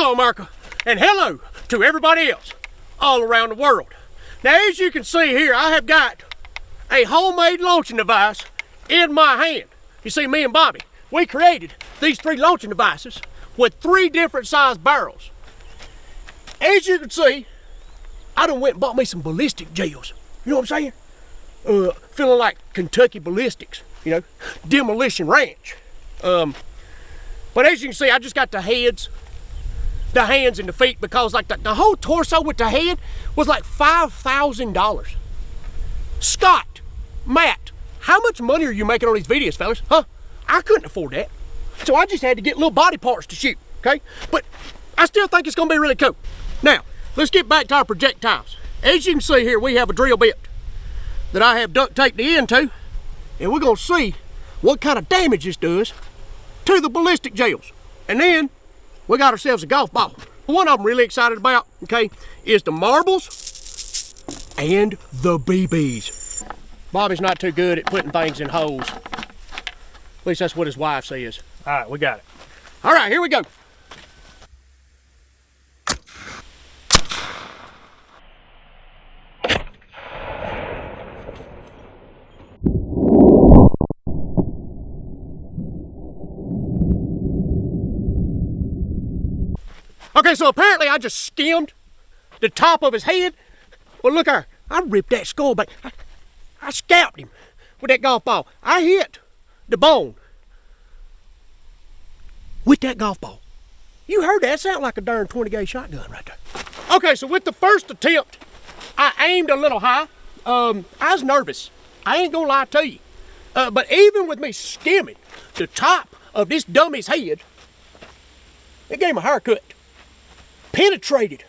Hello, America, and hello to everybody else all around the world. Now, as you can see here, I have got a homemade launching device in my hand. You see, me and Bobby, we created these 3 launching devices with 3 different sized barrels. As you can see, I done went and bought me some ballistic gels. You know what I'm saying? Feeling like Kentucky Ballistics, you know, Demolition Ranch. But as you can see, I just got the heads, the hands, and the feet, because like the whole torso with the head was like $5,000. Scott, Matt, how much money are you making on these videos, fellas? Huh? I couldn't afford that. So I just had to get little body parts to shoot, okay? But I still think it's gonna be really cool. Now, let's get back to our projectiles. As you can see here, we have a drill bit that I have duct taped the end to, and we're gonna see what kind of damage this does to the ballistic gels. And then we got ourselves a golf ball. One I'm really excited about, okay, is the marbles and the BBs. Bobby's not too good at putting things in holes. At least that's what his wife says. All right, we got it. All right, here we go. Okay, so apparently I just skimmed the top of his head. Well, look here, I ripped that skull back. I scalped him with that golf ball. I hit the bone with that golf ball. You heard that? Sound like a darn 20 gauge shotgun right there. Okay, so with the first attempt, I aimed a little high. I was nervous. I ain't gonna lie to you. But even with me skimming the top of this dummy's head, it gave him a haircut. Penetrated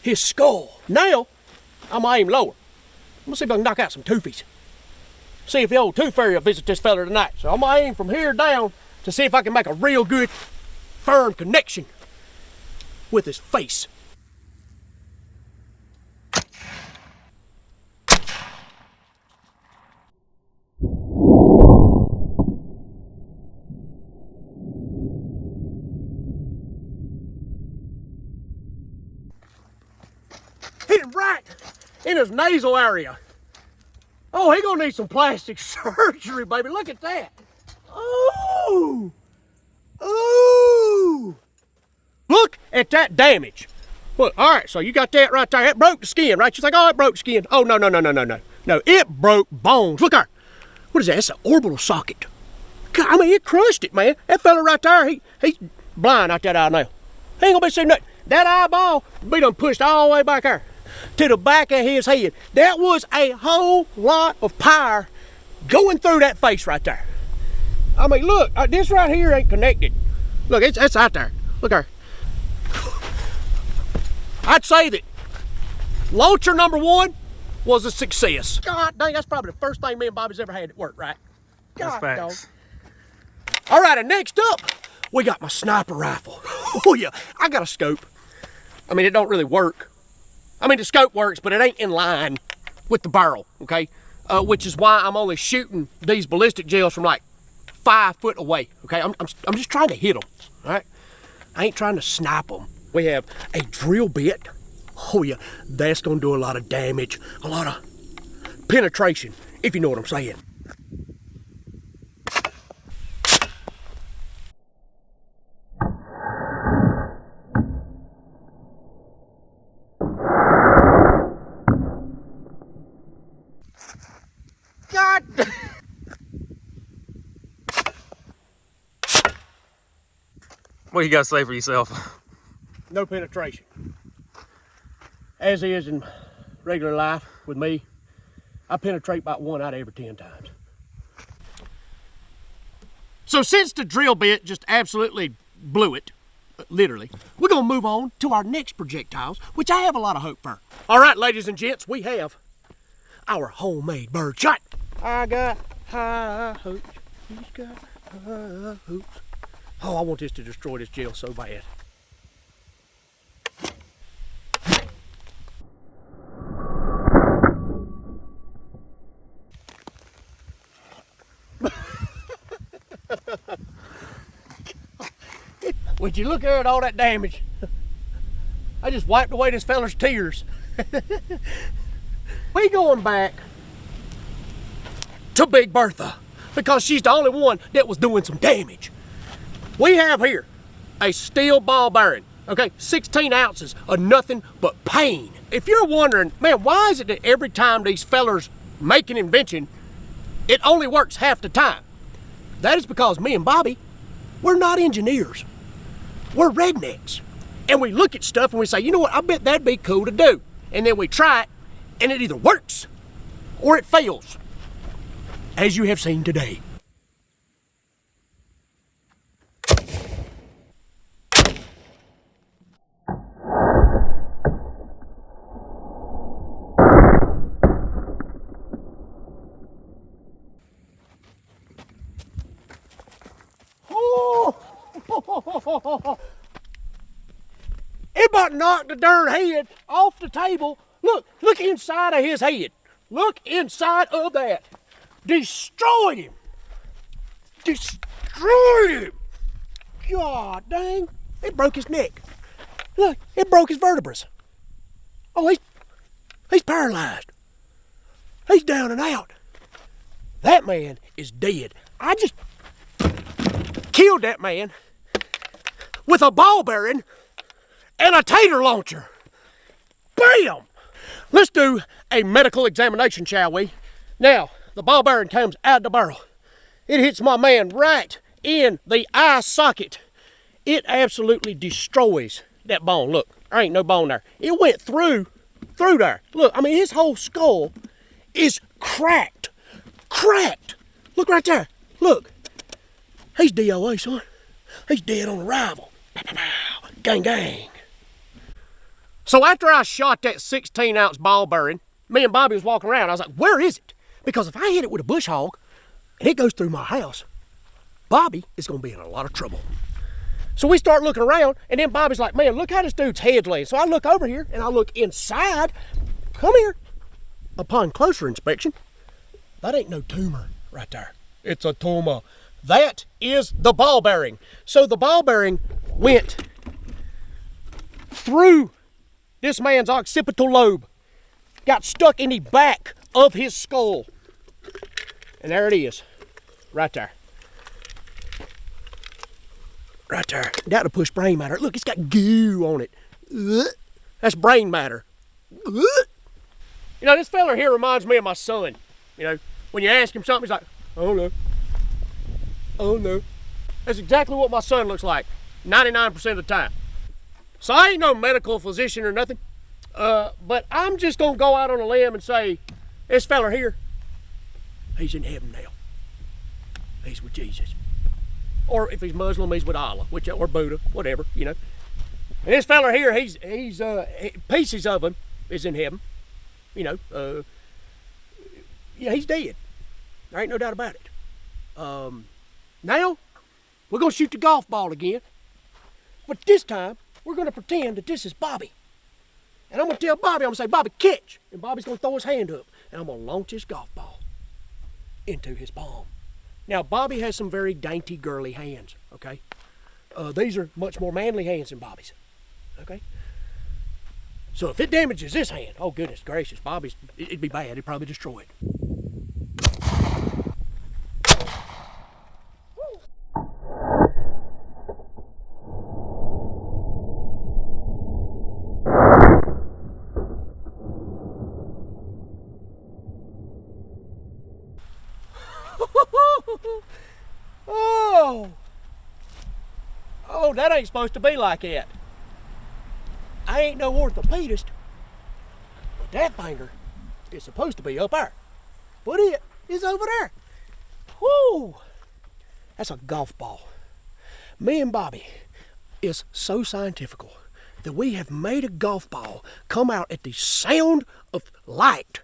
his skull. Now, I'm gonna aim lower. I'm gonna see if I can knock out some toofies. See if the old tooth fairy will visit this fella tonight. So I'm gonna aim from here down to see if I can make a real good, firm connection with his face. Hit him right in his nasal area. Oh, he gonna need some plastic surgery, baby. Look at that. Ooh. Ooh. Look at that damage. Look, all right, so you got that right there. It broke the skin, right? She's like, oh, it broke skin. Oh, no. No, it broke bones. Look there. What is that? It's an orbital socket. God, I mean, it crushed it, man. That fella right there, he's blind out that eye now. He ain't gonna be seeing nothing. That eyeball be done pushed all the way back there to the back of his head. That was a whole lot of power going through that face right there. I mean, look, this right here ain't connected. Look, it's out there. Look there. I'd say that launcher number 1 was a success. God dang, that's probably the first thing me and Bobby's ever had at work, right? God, that's facts. Dog. All right, and next up, we got my sniper rifle. Oh yeah, I got a scope. I mean, it don't really work. I mean, the scope works, but it ain't in line with the barrel, okay? Which is why I'm only shooting these ballistic gels from like 5 foot away, okay? I'm just trying to hit them, all right? I ain't trying to snipe them. We have a drill bit. Oh yeah, that's gonna do a lot of damage, a lot of penetration, if you know what I'm saying. God. What you got to say for yourself? No penetration. As is in regular life with me, I penetrate about 1 out of every 10 times. So since the drill bit just absolutely blew it, literally, we're gonna move on to our next projectiles, which I have a lot of hope for. All right, ladies and gents, we have our homemade bird shot. I got high hopes, he's got high hopes. Oh, I want this to destroy this gel so bad. Would you look at all that damage? I just wiped away this feller's tears. We going back to Big Bertha because she's the only one that was doing some damage. We have here a steel ball bearing, okay, 16 ounces of nothing but pain. If you're wondering, man, why is it that every time these fellers make an invention, it only works half the time? That is because me and Bobby, we're not engineers. We're rednecks. And we look at stuff and we say, you know what, I bet that'd be cool to do. And then we try it, and it either works or it fails, as you have seen today. It about knocked the darn head off the table. Look inside of his head. Look inside of that. Destroyed him. Destroyed him. God dang. It broke his neck. Look, it broke his vertebrae. Oh, he's paralyzed. He's down and out. That man is dead. I just killed that man with a ball bearing and a tater launcher. Bam! Let's do a medical examination, shall we? Now, the ball bearing comes out of the barrel. It hits my man right in the eye socket. It absolutely destroys that bone. Look, there ain't no bone there. It went through there. Look, I mean, his whole skull is cracked. Cracked. Look right there. Look. He's DOA, son. He's dead on arrival. Gang, gang. So after I shot that 16-ounce ball bearing, me and Bobby was walking around. I was like, where is it? Because if I hit it with a bush hog and it goes through my house, Bobby is going to be in a lot of trouble. So we start looking around, and then Bobby's like, man, look how this dude's head's laying. So I look over here, and I look inside. Come here. Upon closer inspection, that ain't no tumor right there. It's a tumor. That is the ball bearing. So the ball bearing went through this man's occipital lobe, got stuck in the back of his skull. And there it is, right there. Right there. That'll push brain matter. Look, it's got goo on it. That's brain matter. You know, this fella here reminds me of my son. You know, when you ask him something, he's like, oh no. Oh no. That's exactly what my son looks like 99% of the time. So I ain't no medical physician or nothing, but I'm just gonna go out on a limb and say, this fella here, he's in heaven now. He's with Jesus. Or if he's Muslim, he's with Allah, or Buddha, whatever, you know. And this fella here, he's pieces of him is in heaven, you know. Yeah, he's dead. There ain't no doubt about it. Now, we're gonna shoot the golf ball again, but this time, we're gonna pretend that this is Bobby. And I'm gonna tell Bobby, I'm gonna say, Bobby, catch! And Bobby's gonna throw his hand up, and I'm gonna launch his golf ball into his palm. Now, Bobby has some very dainty, girly hands, okay? These are much more manly hands than Bobby's, okay? So if it damages this hand, oh goodness gracious, Bobby's, it'd be bad, it'd probably destroy it. Oh, that ain't supposed to be like that. I ain't no orthopedist, but that finger is supposed to be up there. But it is over there. Whoo! That's a golf ball. Me and Bobby is so scientifical that we have made a golf ball come out at the sound of light.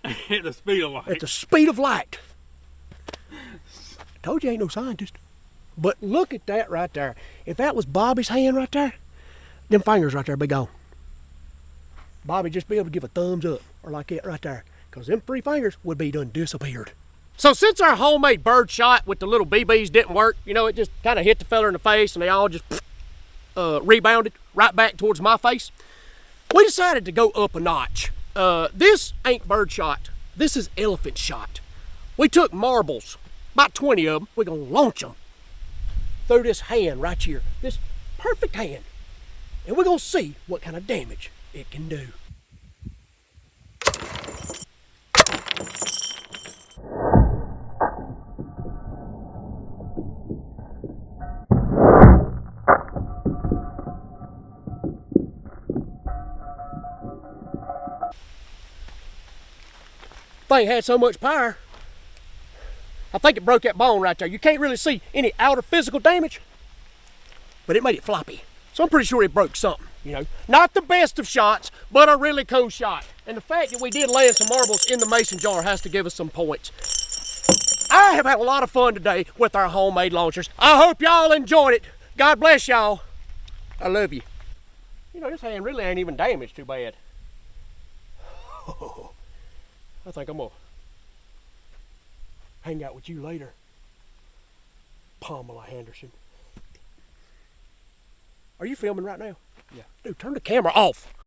At the speed of light. At the speed of light. I told you I ain't no scientist. But look at that right there. If that was Bobby's hand right there, them fingers right there be gone. Bobby just be able to give a thumbs up or like that right there, because them 3 fingers would be done disappeared. So since our homemade bird shot with the little BBs didn't work, you know, it just kind of hit the fella in the face and they all just rebounded right back towards my face. We decided to go up a notch. This ain't birdshot. This is elephant shot. We took marbles, about 20 of them. We're gonna launch them through this hand right here, this perfect hand. And we're gonna see what kind of damage it can do. Thing had so much power, I think it broke that bone right there. You can't really see any outer physical damage, but it made it floppy. So I'm pretty sure it broke something, you know. Not the best of shots, but a really cool shot. And the fact that we did land some marbles in the mason jar has to give us some points. I have had a lot of fun today with our homemade launchers. I hope y'all enjoyed it. God bless y'all. I love you. You know, this hand really ain't even damaged too bad. I think I'm gonna hang out with you later, Pamela Henderson. Are you filming right now? Yeah. Dude, turn the camera off.